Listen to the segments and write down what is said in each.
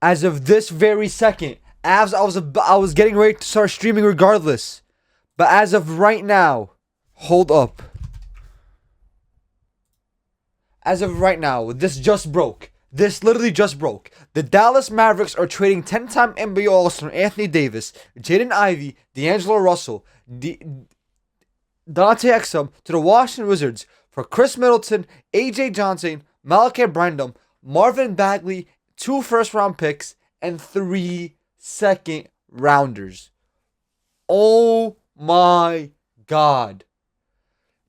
As of this very second, as I was getting ready to start streaming regardless. But as of right now, hold up. As of right now, this just broke. This literally just broke. The Dallas Mavericks are trading 10-time NBA All-Star Anthony Davis, Jaden Ivey, D'Angelo Russell, Dante Exum to the Washington Wizards for Chris Middleton, AJ Johnson, Malachi Branham, Marvin Bagley, 2 first-round picks, and 3 second-rounders. Oh my God.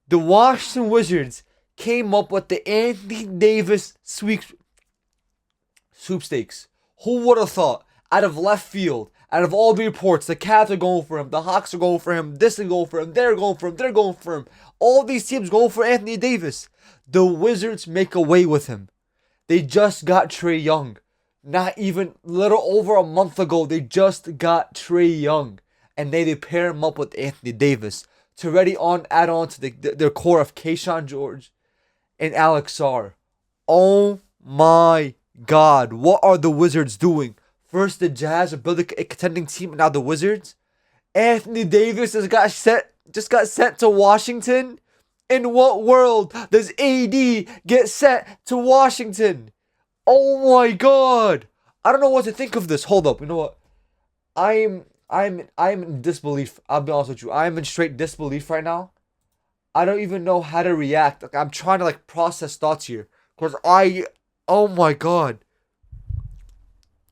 The Washington Wizards came up with the Anthony Davis sweepstakes. Who would have thought? Out of left field, out of all the reports, the Cavs are going for him, the Hawks are going for him, this is going for him, they're going for him, they're going for him. All these teams going for Anthony Davis. The Wizards make away with him. They just got Trae Young. Not even little over a month ago, they just got Trae Young. And they pair him up with Anthony Davis to add on to their core of Keyshawn George and Alex Sarr. Oh my God, what are the Wizards doing? First the Jazz are building a contending team, and now the Wizards. Anthony Davis just got sent to Washington. In what world does AD get sent to Washington? Oh my God, I don't know what to think of this. Hold up, you know what? I'm in disbelief. I'll be honest with you. I'm in straight disbelief right now. I don't even know how to react. Like, I'm trying to process thoughts here. Oh my God.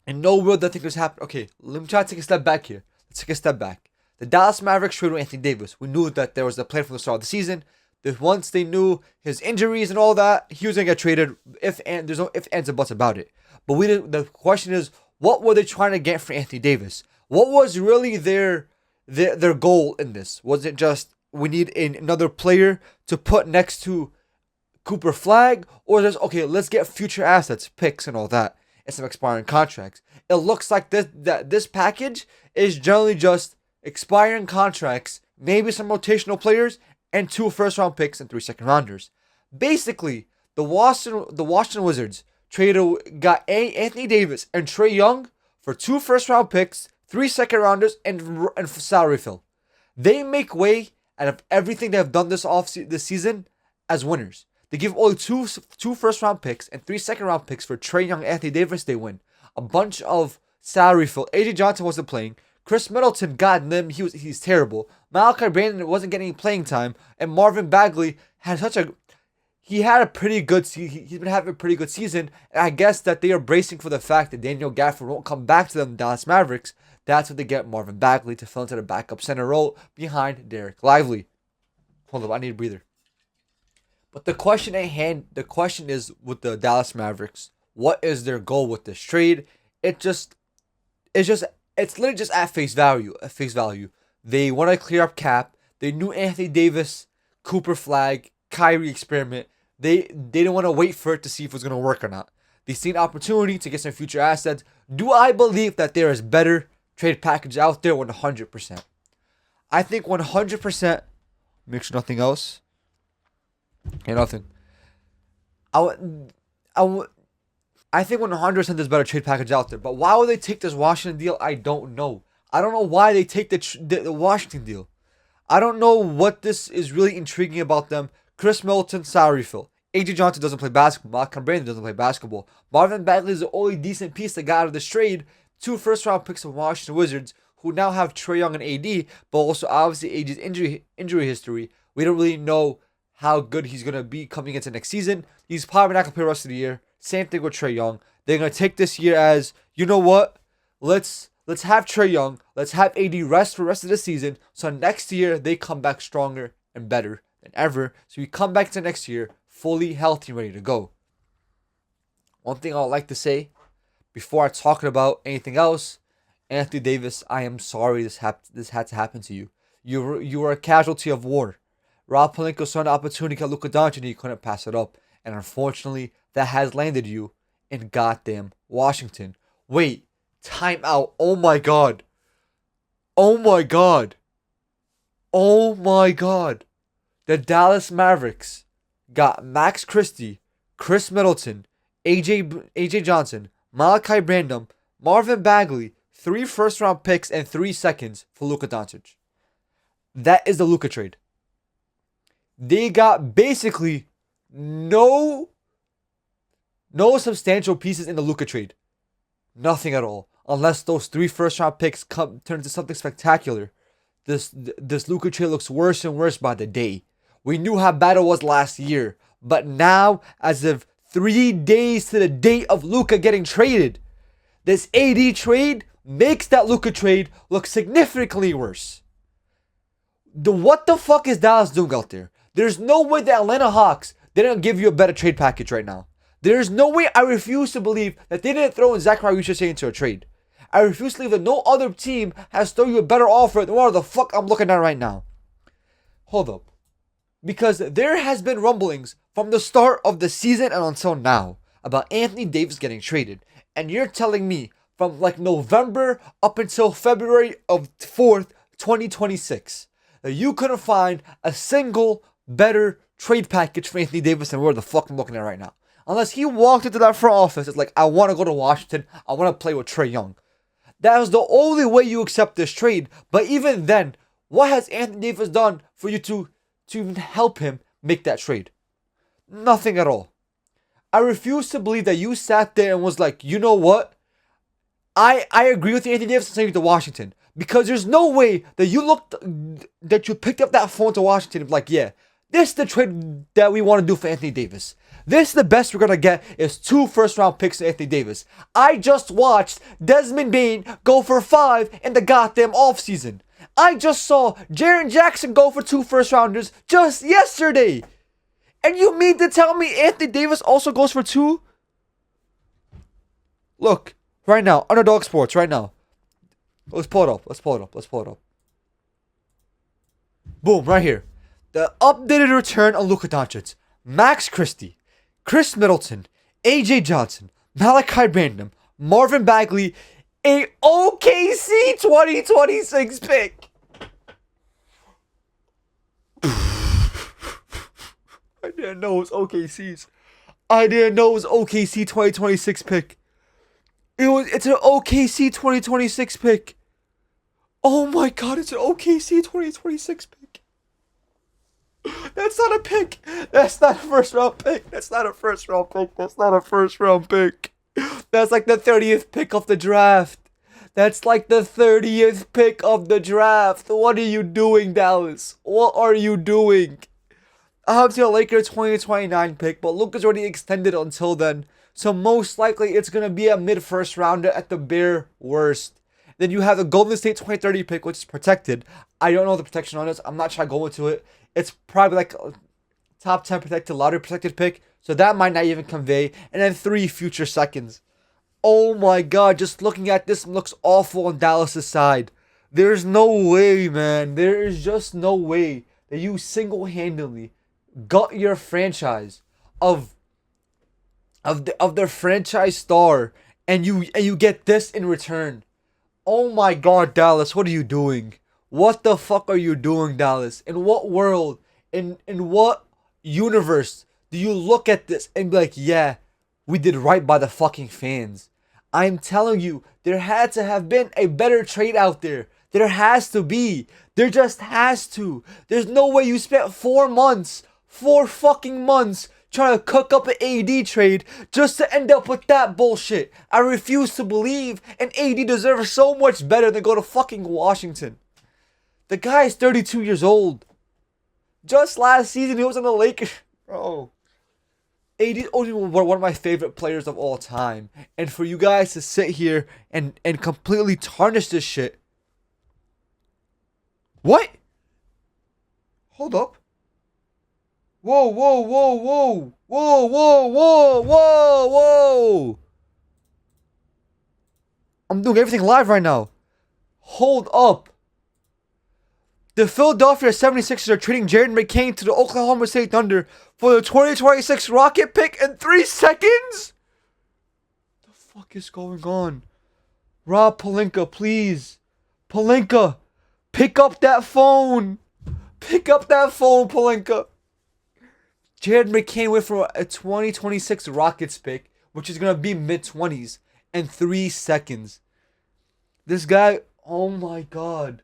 In no world that thing was happening. Okay, let me try to take a step back here. Let's take a step back. The Dallas Mavericks traded Anthony Davis. We knew that there was a plan from the start of the season. That once they knew his injuries and all that, he was gonna get traded. There's no ifs, ands, and buts about it. But we didn't. The question is, what were they trying to get for Anthony Davis? What was really their goal in this? Was it just we need another player to put next to Cooper Flag, or just okay, let's get future assets, picks, and all that, and some expiring contracts? It looks like this package is generally just expiring contracts, maybe some rotational players, and 2 first-round picks and 3 second-rounders. Basically, the Washington Wizards got Anthony Davis and Trae Young for 2 first-round picks, 3 second-rounders, and salary fill. They make way out of everything they have done this season as winners. They give only two first-round picks and 3 second-round picks for Trae Young and Anthony Davis. They win. A bunch of salary fill. AJ Johnson wasn't playing. Chris Middleton, God, he's terrible. Malachi Branham wasn't getting playing time, and Marvin Bagley had he's been having a pretty good season, and I guess that they are bracing for the fact that Daniel Gafford won't come back to them, the Dallas Mavericks. That's what they get Marvin Bagley to fill into the backup center role behind Derek Lively. Hold up, I need a breather. But the question at hand, the question is with the Dallas Mavericks, what is their goal with this trade? It's literally just at face value. They want to clear up cap. They knew Anthony Davis, Cooper Flag, Kyrie experiment. They didn't want to wait for it to see if it was going to work or not. They see an opportunity to get some future assets. Do I believe that there is better trade package out there? 100%. I think 100%. Make sure nothing else. Okay, nothing. I think 100% there's better trade package out there. But why would they take this Washington deal? I don't know. I don't know why they take the Washington deal. I don't know what this is really intriguing about them. Chris Middleton, salary fill. AJ Johnson doesn't play basketball. Malcolm Brandon doesn't play basketball. Marvin Bagley is the only decent piece that got out of this trade. 2 first-round picks of Washington Wizards, who now have Trae Young and AD, but also obviously AD's injury history. We don't really know how good he's going to be coming into next season. He's probably not going to play the rest of the year. Same thing with Trae Young. They're going to take this year as, you know what? Let's have Trae Young. Let's have AD rest for the rest of the season. So next year, they come back stronger and better than ever. So we come back to next year fully healthy and ready to go. One thing I would like to say before I talk about anything else, Anthony Davis, I am sorry this had to happen to you. You were a casualty of war. Rob Pelinka saw an opportunity at Luka Doncic and he couldn't pass it up. And unfortunately, that has landed you in goddamn Washington. Wait, time out. Oh my God. Oh my God. Oh my God. The Dallas Mavericks got Max Christie, Chris Middleton, AJ Johnson, Malachi Branham, Marvin Bagley, 3 first-round picks and 3 seconds for Luka Doncic. That is the Luka trade. They got basically no substantial pieces in the Luka trade. Nothing at all. Unless those 3 first-round picks turn into something spectacular. This Luka trade looks worse and worse by the day. We knew how bad it was last year. But now, as of 3 days to the date of Luka getting traded, this AD trade makes that Luka trade look significantly worse. What the fuck is Dallas doing out there? There's no way the Atlanta Hawks didn't give you a better trade package right now. There's no way. I refuse to believe that they didn't throw in Zachary Richardson into a trade. I refuse to believe that no other team has thrown you a better offer than what the fuck I'm looking at right now. Hold up. Because there has been rumblings from the start of the season and until now about Anthony Davis getting traded. And you're telling me from like November up until February of 4th, 2026, that you couldn't find a single better trade package for Anthony Davis than where the fuck I'm looking at right now. Unless he walked into that front office, it's like, I want to go to Washington. I want to play with Trae Young. That is the only way you accept this trade. But even then, what has Anthony Davis done for you to even help him make that trade? Nothing at all. I refuse to believe that you sat there and was like, you know what? I agree with Anthony Davis sending you to Washington. Because there's no way that you picked up that phone to Washington and be like, yeah, this is the trade that we want to do for Anthony Davis. This is the best we're going to get is 2 first-round picks to Anthony Davis. I just watched Desmond Bane go for 5 in the goddamn offseason. I just saw Jaren Jackson go for 2 first-rounders just yesterday. And you mean to tell me Anthony Davis also goes for 2? Look, right now, Underdog Sports, right now. Let's pull it up. Boom, right here. The updated return on Luka Doncic. Max Christie, Chris Middleton, AJ Johnson, Malachi Branham, Marvin Bagley, a OKC 2026 pick. I didn't know it was OKC's. I didn't know it was OKC 2026 pick. It's an OKC 2026 pick. Oh my god, it's an OKC 2026 pick. That's not a pick. That's not a first round pick. That's not a first round pick. That's not a first round pick. That's like the 30th pick of the draft. That's like the 30th pick of the draft. What are you doing, Dallas? What are you doing? I'm to a Lakers 2029 pick, but Luka's already extended until then. So most likely it's going to be a mid-first rounder at the bare worst. Then you have the Golden State 2030 pick, which is protected. I don't know the protection on this. I'm not trying to go into it. It's probably like a top 10 protected, lottery protected pick. So that might not even convey. And then 3 future seconds. Oh my god, just looking at this looks awful on Dallas' side. There's no way, man. There is just no way that you single-handedly got your franchise of their franchise star and you get this in return. Oh my god, Dallas, what are you doing? What the fuck are you doing, Dallas? In what world, in what universe do you look at this and be like, yeah, we did right by the fucking fans? I'm telling you, there had to have been a better trade out there. There has to be. There just has to. There's no way you spent 4 fucking months trying to cook up an AD trade just to end up with that bullshit. I refuse to believe an AD deserves so much better than go to fucking Washington. The guy is 32 years old. Just last season, he was on the Lakers. Bro. AD is only one of my favorite players of all time. And for you guys to sit here and completely tarnish this shit. What? Hold up. Whoa, whoa, whoa, whoa. Whoa, whoa, whoa, whoa, whoa. I'm doing everything live right now. Hold up. The Philadelphia 76ers are trading Jared McCain to the Oklahoma State Thunder for the 2026 Rocket pick in 3 seconds? What the fuck is going on? Rob Pelinka, please. Pelinka, pick up that phone. Pick up that phone, Pelinka. Jared McCain went for a 2026 Rockets pick, which is going to be mid-20s. and 3 seconds. This guy, oh my god.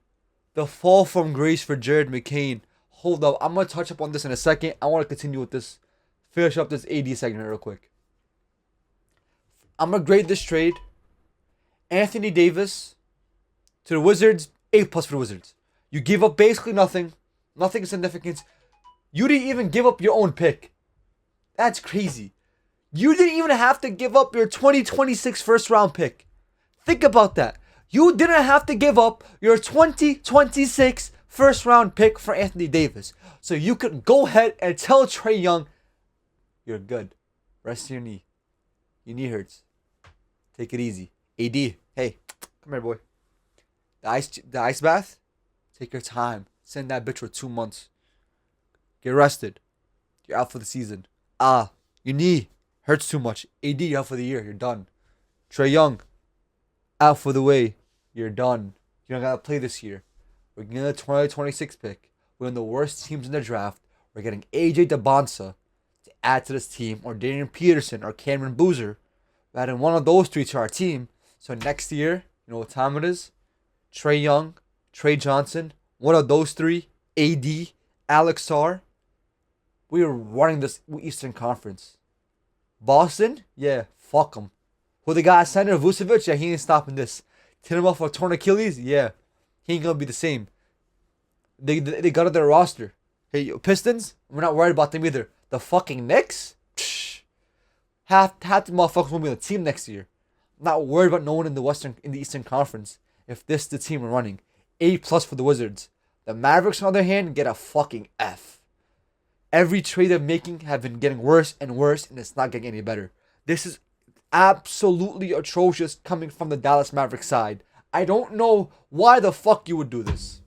The fall from grace for Jared McCain. Hold up, I'm going to touch up on this in a second. I want to continue with this. Finish up this AD segment real quick. I'm going to grade this trade. Anthony Davis to the Wizards, A+ for the Wizards. You give up basically nothing. Nothing significant. You didn't even give up your own pick. That's crazy. You didn't even have to give up your 2026 first round pick. Think about that. You didn't have to give up your 2026 first round pick for Anthony Davis. So you could go ahead and tell Trae Young, you're good. Rest your knee. Your knee hurts. Take it easy. AD, hey, come here, boy. The ice bath, take your time. Send that bitch for 2 months. Get rested. You're out for the season. Your knee hurts too much. AD, you're out for the year. You're done. Trae Young, out for the way. You're done. You're not going to play this year. We're getting a 2026 pick. We're in the worst teams in the draft. We're getting AJ DeBonsa to add to this team, or Darian Peterson, or Cameron Boozer. We're adding one of those three to our team. So next year, you know what time it is? Trae Young, Trey Johnson, one of those three, AD, Alex Sarr. We are running this Eastern Conference. Boston? Yeah, fuck them. Who they got? Center Vucevic? Yeah, he ain't stopping this. Hit him off for a torn Achilles? Yeah, he ain't gonna be the same. They got up their roster. Hey, Pistons? We're not worried about them either. The fucking Knicks? Psh, half the motherfuckers won't be on the team next year. Not worried about no one in the Eastern Conference. If this is the team we're running. A+ for the Wizards. The Mavericks, on the other hand, get a fucking F. Every trade they're making have been getting worse and worse, and it's not getting any better. This is absolutely atrocious coming from the Dallas Mavericks side. I don't know why the fuck you would do this.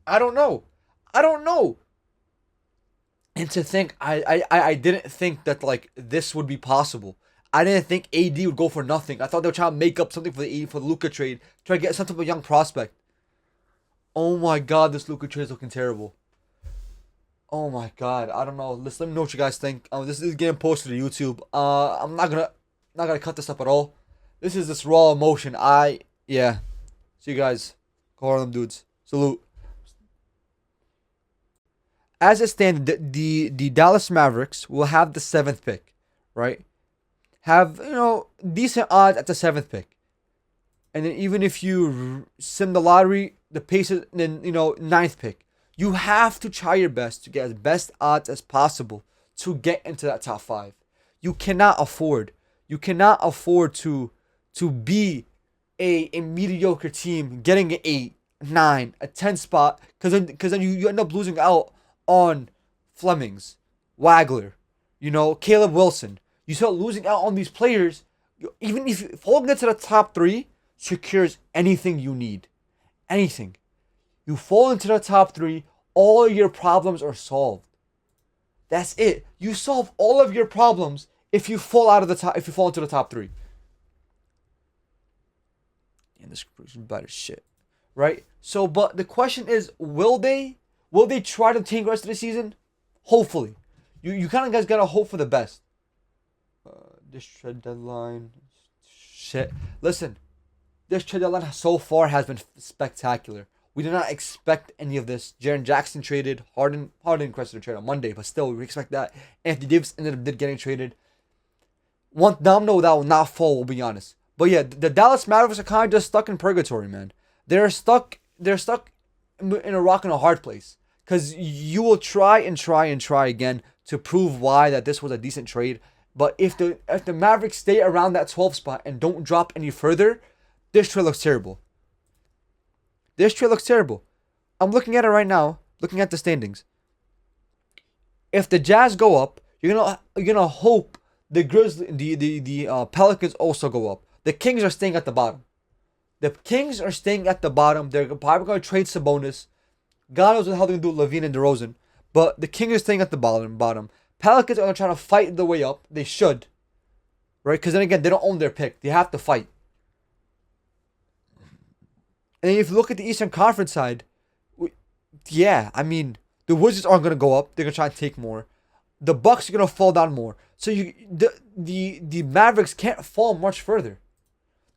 I don't know. And to think, I didn't think that like this would be possible. I didn't think AD would go for nothing. I thought they were trying to make up something for the Luka trade, try to get some type of young prospect. Oh my god, this Luka trade is looking terrible. Oh my god, I don't know. Let me know what you guys think. This is getting posted to YouTube. I'm not gonna cut this up at all. This is this raw emotion. Yeah. See you guys. Go Harlem dudes. Salute. As it stands, the Dallas Mavericks will have the 7th pick, right? Have, decent odds at the 7th pick. And then even if you sim the lottery, the Pacers, then, 9th pick. You have to try your best to get as best odds as possible to get into that top 5. You cannot afford to be a mediocre team getting an 8, 9, a 10 spot, because then you end up losing out on Flemings, Wagler, Caleb Wilson. You start losing out on these players. Even if falling into the top 3 secures anything you need. Anything. You fall into the top 3, all your problems are solved. That's it. You solve all of your problems if you fall into the top 3. And this is bad as shit. Right? So, but the question is, will they try to tank the rest of the season? Hopefully. You kind of guys gotta hope for the best. This trade deadline. Shit. Listen. This trade deadline so far has been spectacular. We did not expect any of this. Jaren Jackson traded. Harden requested a trade on Monday, but still, we expect that. Anthony Davis ended up getting traded. One domino that will not fall, we'll be honest. But yeah, the Dallas Mavericks are kind of just stuck in purgatory, man. They're stuck in a rock and a hard place. Because you will try again to prove why that this was a decent trade. But if the Mavericks stay around that 12th spot and don't drop any further, this trade looks terrible. I'm looking at it right now, looking at the standings. If the Jazz go up, you're gonna hope the Pelicans also go up. The Kings are staying at the bottom. They're probably gonna trade Sabonis. God knows how they're gonna do Levine and DeRozan. But the Kings are staying at the bottom. Pelicans are gonna try to fight the way up. They should. Right? Because then again, they don't own their pick. They have to fight. And then if you look at the Eastern Conference side, the Wizards aren't gonna go up. They're gonna try and take more. The Bucks are gonna fall down more. So the Mavericks can't fall much further.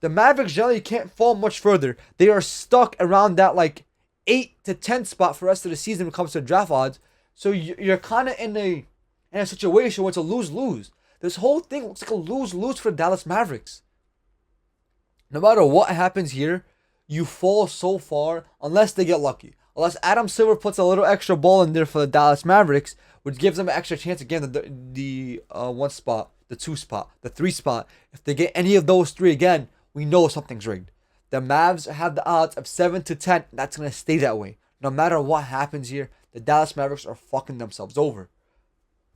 The Mavericks generally can't fall much further. They are stuck around that like 8 to 10 spot for the rest of the season when it comes to draft odds. So you're kind of in a situation where it's a lose-lose. This whole thing looks like a lose-lose for the Dallas Mavericks. No matter what happens here, you fall so far unless they get lucky. Unless Adam Silver puts a little extra ball in there for the Dallas Mavericks, which gives them an extra chance again, the one spot, the two spot, the three spot. If they get any of those three again, we know something's rigged. The Mavs have the odds of 7 to 10. That's going to stay that way. No matter what happens here, the Dallas Mavericks are fucking themselves over.